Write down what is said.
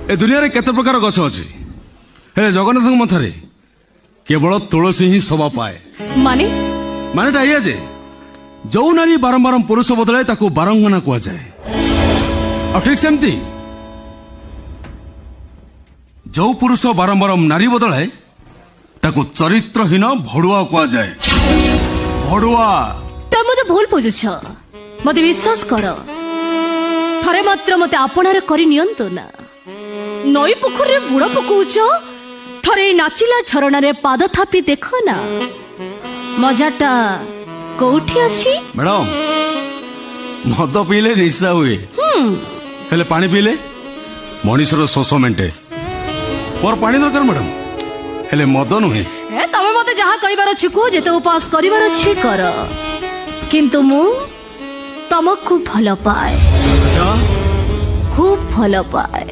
ए दुनिया रे केते प्रकार गछ अछि हे जगन्नाथ मथारे केवल तुलसी ही शोभा पाए माने मानेटा ये जे जो नारी बारंबार पुरुष बदलाए ताको बारंगना कुआ जाए और ठीक सेमती जो पुरुष बारंबार नारी बदलाए ताको चरित्रहीन भड़ुआ कुआ जाए भड़ुआ तो मते भूल बुझुछ मते विश्वास कर थरे मात्र मते आपणार करि नियंतो ना नई पोखरी रे बुड़ पकौछ थरे नाचिला झरणा रे पाद थापी देखो ना मजाटा कोठी अछि मैडम मद पीले निशा हुए हेले पानी पीले मनीषर शोष मेंटे मोर पानी दरकार मैडम हेले मद नुहे ए तमे मते जहा कहिबार अछि को जेते उपास करिबार अछि कर किंतु मु तमको भल पाए अच्छा खूब भल पाए।